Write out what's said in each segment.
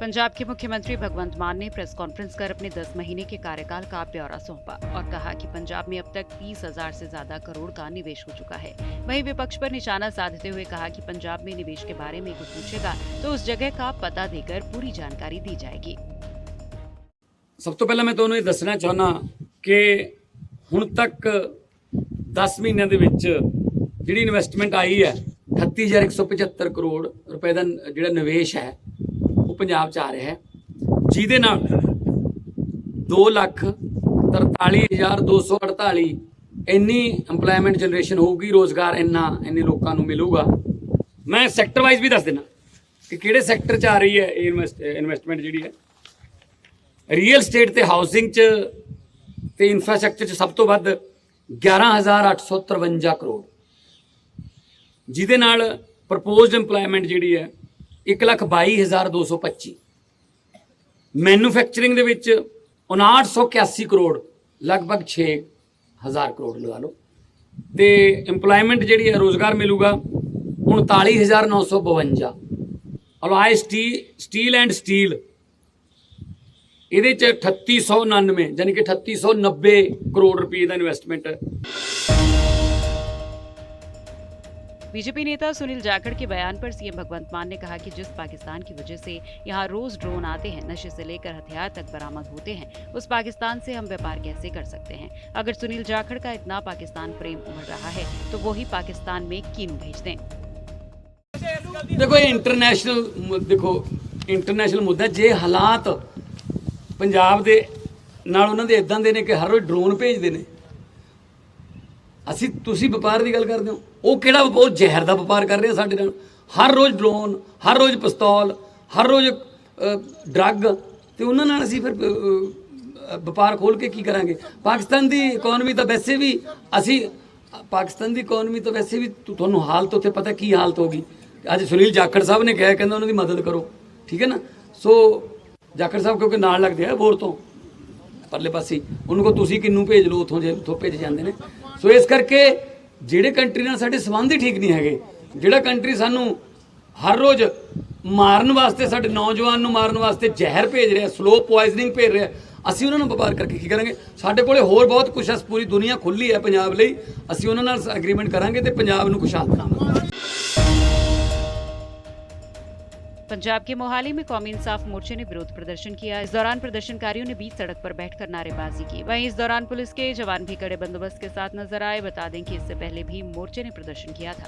पंजाब के मुख्यमंत्री भगवंत मान ने प्रेस कॉन्फ्रेंस कर अपने 10 महीने के कार्यकाल का ब्यौरा सौंपा और कहा कि पंजाब में अब तक 30,000 से ज्यादा करोड़ का निवेश हो चुका है। वहीं विपक्ष पर निशाना साधते हुए कहा कि पंजाब में निवेश के बारे में कोई पूछेगा तो उस जगह का पता देकर पूरी जानकारी दी जाएगी। सब तो पहले मैं ਤੁਹਾਨੂੰ ਇਹ ਦੱਸਣਾ ਚਾਹੁੰਦਾ ਕਿ ਹੁਣ ਤੱਕ 10 ਮਹੀਨਿਆਂ ਦੇ ਵਿੱਚ ਜਿਹੜੀ ਇਨਵੈਸਟਮੈਂਟ ਆਈ ਹੈ 38175 ਕਰੋੜ ਰੁਪਏ ਦਾ ਜਿਹੜਾ ਨਿਵੇਸ਼ ਹੈ ਉਹ ਪੰਜਾਬ 'ਚ ਆ ਰਿਹਾ ਹੈ, ਜਿਹਦੇ ਨਾਲ 2,43,248 ਇੰਨੀ ਐਮਪਲੋਇਮੈਂਟ ਜਨਰੇਸ਼ਨ ਹੋਊਗੀ, ਰੋਜ਼ਗਾਰ ਇੰਨੇ ਲੋਕਾਂ ਨੂੰ ਮਿਲੂਗਾ। ਮੈਂ ਸੈਕਟਰ ਵਾਈਜ਼ ਵੀ ਦੱਸ ਦੇਣਾ ਕਿ ਕਿਹੜੇ ਸੈਕਟਰ 'ਚ ਆ ਰਹੀ ਹੈ ਇਹ ਇਨਵੈਸਟਮੈਂਟ ਜਿਹੜੀ ਹੈ। ਰੀਅਲ ਸਟੇਟ ਤੇ ਹਾਊਸਿੰਗ 'ਚ ਤੇ ਇਨਫਰਾਸਟ੍ਰਕਚਰ 'ਚ ਸਭ ਤੋਂ ਵੱਧ 11,853 ਕਰੋੜ, ਜਿਹਦੇ ਨਾਲ ਪ੍ਰਪੋਜ਼ਡ ਇੰਪਲੋਇਮੈਂਟ ਜਿਹੜੀ ਹੈ 1,22,225। ਮੈਨੂਫੈਕਚਰਿੰਗ ਦੇ ਵਿੱਚ 5981 ਕਰੋੜ, ਲਗਭਗ 6,000 ਕਰੋੜ ਲਗਾ ਲਓ। ਤੇ ਇੰਪਲੋਇਮੈਂਟ ਜਿਹੜੀ ਹੈ ਰੋਜ਼ਗਾਰ ਮਿਲੂਗਾ 39,952। ਅਲੋਏ ਸਟੀਲ ਐਂਡ ਸਟੀਲ ਇਹਦੇ 'ਚ 3,899 यानी कि 3,890 करोड़ रुपये का इन्वेस्टमेंट। बीजेपी नेता सुनील जाखड़ के बयान पर सीएम भगवंत मान ने कहा कि जिस पाकिस्तान की वजह से यहाँ रोज ड्रोन आते हैं, नशे से लेकर हथियार तक बरामद होते हैं, उस पाकिस्तान से हम व्यापार कैसे कर सकते हैं। अगर सुनील जाखड़ का इतना पाकिस्तान प्रेम उमड़ रहा है तो वो ही पाकिस्तान में क्यों भेज दें। देखो ये इंटरनेशनल मुद्दा। जे हालात पंजाब दे नाल उन्हां दे इदां दे ने कि हर रोज़ ड्रोन भेजदे ने, तुसीं व्यापार की गल करदे हो, वो किहड़ा वो जहर का व्यापार कर रहे हैं साडे नाल। हर रोज़ ड्रोन, हर रोज़ पिस्तौल, हर रोज़ ड्रग, तो उन्हां नाल असीं फिर व्यापार खोल के की करांगे। पाकिस्तान की इकोनॉमी तो वैसे भी तुहानूं हालत उत्थे पता की हालत होगी। अज सुनील जाखड़ साहब ने कहा, कहंदा उन्हां दी मदद करो, ठीक है ना। सो जाखड़ साहब क्योंकि नाल लगते हैं बोर तो परले पासे, उन्होंने को तुसीं किन्नू भेज लो, उतों भेज जाते हैं। सो इस करके जिहड़े कंट्री नाल साडे संबंध ही ठीक नहीं है, जिहड़ा कंट्री सानू हर रोज़ मारन वास्ते, साडे नौजवान नूं मारन वास्ते जहर भेज रहा, स्लो पॉइजनिंग भेज रहा, असीं उन्हां नाल व्यापार करके की करांगे। साडे कोले होर बहुत कुछ है, पूरी दुनिया खुली है पंजाब लई, असीं उन्हां नाल एग्रीमेंट करांगे ते पंजाब नूं खुशहाल बनावांगे। पंजाब के मोहाली में कौमी इंसाफ मोर्चे ने विरोध प्रदर्शन किया। इस दौरान प्रदर्शनकारियों ने बीच सड़क पर बैठकर नारेबाजी की। वहीं इस दौरान पुलिस के जवान भी कड़े बंदोबस्त के साथ नजर आए। बता दें कि इससे पहले भी मोर्चे ने प्रदर्शन किया था।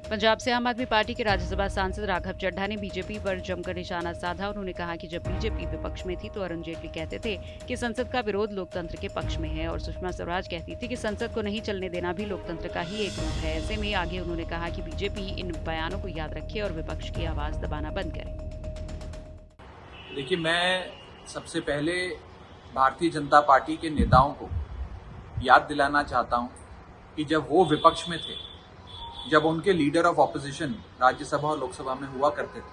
पंजाब से आम आदमी पार्टी के राज्यसभा सांसद राघव चड्ढा ने बीजेपी पर जमकर निशाना साधा। उन्होंने कहा कि जब बीजेपी विपक्ष में थी तो अरुण जेटली कहते थे कि संसद का विरोध लोकतंत्र के पक्ष में है, और सुषमा स्वराज कहती थी कि संसद को नहीं चलने देना भी लोकतंत्र का ही एक रूप है। ऐसे में आगे उन्होंने कहा कि बीजेपी इन बयानों को याद रखे और विपक्ष की आवाज दबाना बंद करे। देखिए, मैं सबसे पहले भारतीय जनता पार्टी के नेताओं को याद दिलाना चाहता हूं कि जब वो विपक्ष में थे, जब उनके लीडर ऑफ ऑपोजिशन राज्यसभा और लोकसभा में हुआ करते थे,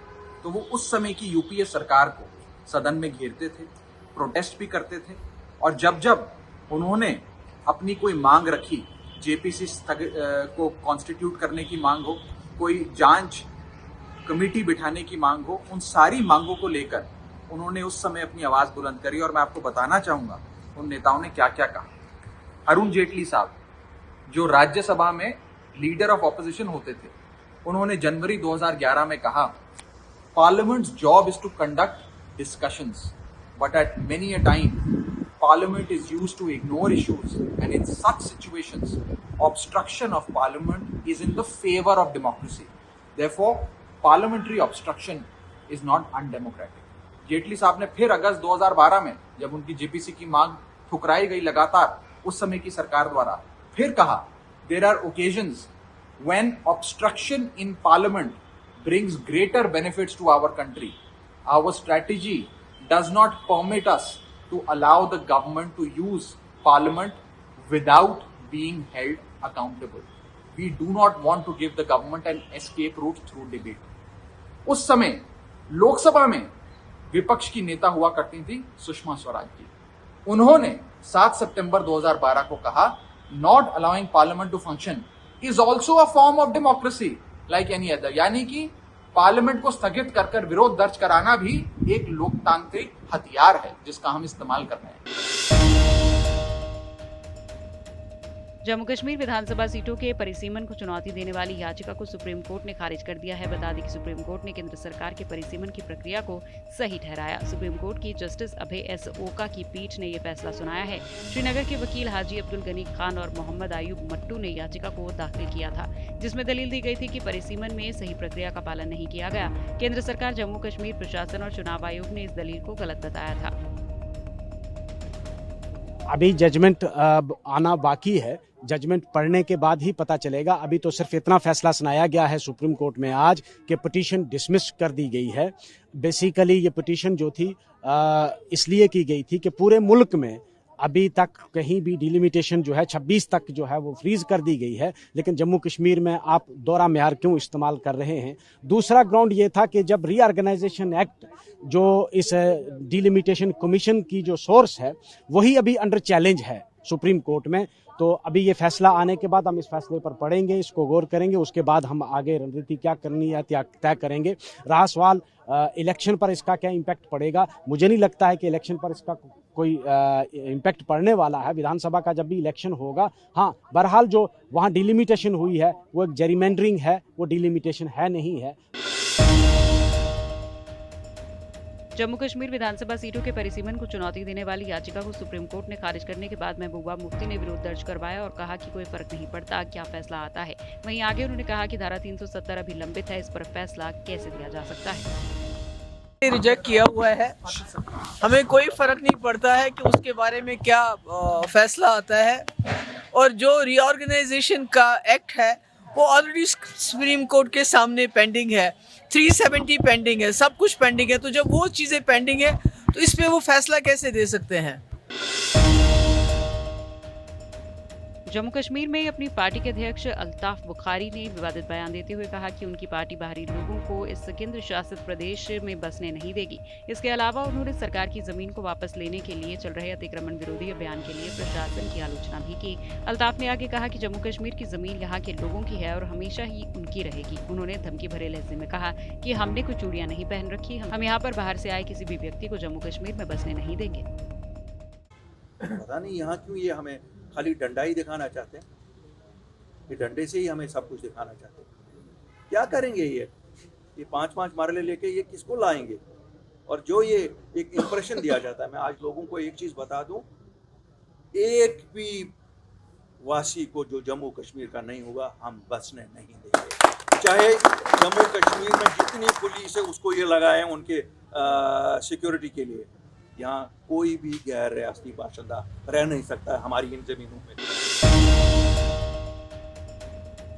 तो वो उस समय की यूपीए सरकार को सदन में घेरते थे, प्रोटेस्ट भी करते थे, और जब जब उन्होंने अपनी कोई मांग रखी, जेपीसी को कॉन्स्टिट्यूट करने की मांग हो, कोई जांच कमेटी बिठाने की मांग हो, उन सारी मांगों को लेकर उन्होंने उस समय अपनी आवाज बुलंद करी। और मैं आपको बताना चाहूंगा उन नेताओं ने क्या क्या कहा। अरुण जेटली साहब, जो राज्यसभा में लीडर ऑफ ऑपोजिशन होते थे, उन्होंने जनवरी 2011 में कहा, parliament's job is to conduct discussions, but at many a time parliament is used to ignore issues, and in such situations obstruction of parliament is in the favour of democracy, therefore parliamentary obstruction is not undemocratic. Jaitley साहब ने फिर अगस्त 2012 में, जब उनकी JPC की मांग ठुकराई गई लगातार उस समय की सरकार द्वारा, फिर कहा, there are occasions when obstruction in parliament brings greater benefits to our country. Our strategy does not permit us to allow the government to use parliament without being held accountable. We do not want to give the government an escape route through debate. उस समय लोकसभा में विपक्ष की नेता हुआ करती थी सुषमा स्वराज जी। उन्होंने 7 सितंबर 2012 को कहा, not allowing parliament to function is also a form of democracy like any other, यानी कि पार्लियामेंट को स्थगित कर विरोध दर्ज कराना भी एक लोकतांत्रिक हथियार है जिसका हम इस्तेमाल कर रहे हैं। जम्मू कश्मीर विधानसभा सीटों के परिसीमन को चुनौती देने वाली याचिका को सुप्रीम कोर्ट ने खारिज कर दिया है। बता दें कि सुप्रीम कोर्ट ने केंद्र सरकार के परिसीमन की प्रक्रिया को सही ठहराया। सुप्रीम कोर्ट की जस्टिस अभय एस ओका की पीठ ने यह फैसला सुनाया है। श्रीनगर के वकील हाजी अब्दुल गनी खान और मोहम्मद आयूब मट्टू ने याचिका को दाखिल किया था, जिसमें दलील दी गई थी कि परिसीमन में सही प्रक्रिया का पालन नहीं किया गया। केंद्र सरकार, जम्मू कश्मीर प्रशासन और चुनाव आयोग ने इस दलील को गलत बताया था। अभी जजमेंट आना बाकी है। जजमेंट पढ़ने के बाद ही पता चलेगा। अभी तो सिर्फ इतना फैसला सुनाया गया है सुप्रीम कोर्ट में आज कि पिटीशन डिसमिस कर दी गई है। बेसिकली ये पिटीशन जो थी इसलिए की गई थी कि पूरे मुल्क में अभी तक कहीं भी डिलिमिटेशन जो है 26 तक जो है वो फ्रीज कर दी गई है, लेकिन जम्मू कश्मीर में आप दोहरा म्यार क्यों इस्तेमाल कर रहे हैं। दूसरा ग्राउंड ये था कि जब रीऑर्गेनाइजेशन एक्ट जो इस डिलिमिटेशन कमीशन की जो सोर्स है वही अभी अंडर चैलेंज है सुप्रीम कोर्ट में। तो अभी ये फैसला आने के बाद हम इस फैसले पर पढ़ेंगे, इसको गौर करेंगे, उसके बाद हम आगे रणनीति क्या करनी है तय करेंगे। रहा सवाल इलेक्शन पर इसका क्या इम्पैक्ट पड़ेगा, मुझे नहीं लगता है कि इलेक्शन पर इसका कोई इम्पैक्ट पड़ने वाला है। विधानसभा का जब भी इलेक्शन होगा, हाँ बहरहाल जो वहाँ डिलिमिटेशन हुई है वो एक जेरीमेंडरिंग है, वो डिलिमिटेशन है नहीं है। जम्मू कश्मीर विधानसभा सीटों के परिसीमन को चुनौती देने वाली याचिका को सुप्रीम कोर्ट ने खारिज करने के बाद महबूबा मुफ्ती ने विरोध दर्ज करवाया और कहा कि कोई फर्क नहीं पड़ता क्या फैसला आता है। वहीं आगे उन्होंने कहा कि धारा 370 अभी लंबित है, इस पर फैसला कैसे दिया जा सकता है। रिजेक्ट किया हुआ है, हमें कोई फर्क नहीं पड़ता है कि उसके बारे में क्या फैसला आता है। और जो रीऑर्गेनाइजेशन का एक्ट है वो ऑलरेडी सुप्रीम कोर्ट के सामने पेंडिंग है, 370 पेंडिंग है, सब कुछ पेंडिंग है। तो जब वो चीज़ें पेंडिंग है तो इस पे वो फैसला कैसे दे सकते हैं। जम्मू कश्मीर में अपनी पार्टी के अध्यक्ष अल्ताफ बुखारी ने विवादित बयान देते हुए कहा कि उनकी पार्टी बाहरी लोगों को इस केंद्र शासित प्रदेश में बसने नहीं देगी। इसके अलावा उन्होंने सरकार की जमीन को वापस लेने के लिए चल रहे अतिक्रमण विरोधी अभियान के लिए प्रशासन की आलोचना भी की। अल्ताफ ने आगे कहा कि जम्मू कश्मीर की जमीन यहाँ के लोगों की है और हमेशा ही उनकी रहेगी। उन्होंने धमकी भरे लहजे में कहा कि हमने कोई चूड़ियां नहीं पहन रखी, हम यहाँ पर बाहर से आए किसी भी व्यक्ति को जम्मू कश्मीर में बसने नहीं देंगे। पता नहीं यहाँ क्यों ये हमें खाली डंडा ही दिखाना चाहते हैं, ये डंडे से ही हमें सब कुछ दिखाना चाहते हैं। क्या करेंगे ये 5-5 मारले लेके ये किसको लाएंगे। और जो ये एक इंप्रेशन दिया जाता है, मैं आज लोगों को एक चीज़ बता दूं, एक भी वासी को जो जम्मू कश्मीर का नहीं होगा हम बसने नहीं देंगे। चाहे जम्मू कश्मीर में जितनी पुलिस है उसको ये लगाए उनके सिक्योरिटी के लिए, यहाँ कोई भी गैर रियासती बाशिंदा रह नहीं सकता है हमारी इन जमीनों में।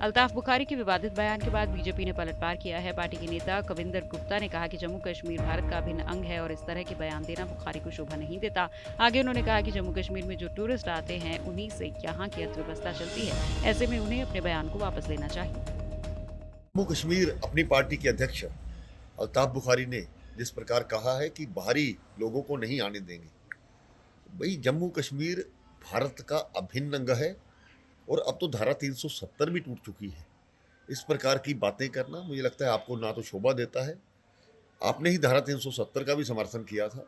अल्ताफ बुखारी के विवादित बयान के बाद बीजेपी ने पलटवार किया है। पार्टी के नेता कविंदर गुप्ता ने कहा कि जम्मू कश्मीर भारत का अभिन्न अंग है और इस तरह के बयान देना बुखारी को शोभा नहीं देता। आगे उन्होंने कहा कि जम्मू कश्मीर में जो टूरिस्ट आते हैं उन्हीं से यहाँ की अर्थव्यवस्था चलती है, ऐसे में उन्हें अपने बयान को वापस लेना चाहिए। जम्मू कश्मीर अपनी पार्टी के अध्यक्ष अल्ताफ बुखारी ने जिस प्रकार कहा है कि बाहरी लोगों को नहीं आने देंगे, भाई जम्मू कश्मीर भारत का अभिन्न अंग है और अब तो धारा 370 भी टूट चुकी है। इस प्रकार की बातें करना मुझे लगता है आपको ना तो शोभा देता है। आपने ही धारा 370 का भी समर्थन किया था।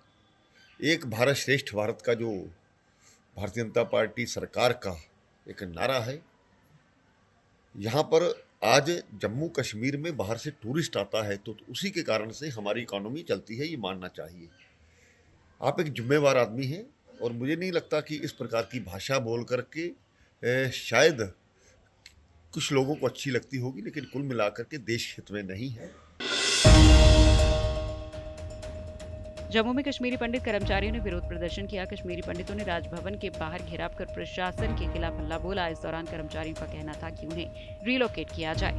एक भारत श्रेष्ठ भारत का जो भारतीय जनता पार्टी सरकार का एक नारा है, यहाँ पर आज जम्मू कश्मीर में बाहर से टूरिस्ट आता है तो उसी के कारण से हमारी इकोनॉमी चलती है, ये मानना चाहिए। आप एक जिम्मेवार आदमी हैं और मुझे नहीं लगता कि इस प्रकार की भाषा बोल करके शायद कुछ लोगों को अच्छी लगती होगी, लेकिन कुल मिलाकर के देश हित में नहीं है। जम्मू में कश्मीरी पंडित कर्मचारियों ने विरोध प्रदर्शन किया। कश्मीरी पंडितों ने राजभवन के बाहर घेराव कर प्रशासन के खिलाफ हल्ला बोला। इस दौरान कर्मचारियों का कहना था कि उन्हें रिलोकेट किया जाए।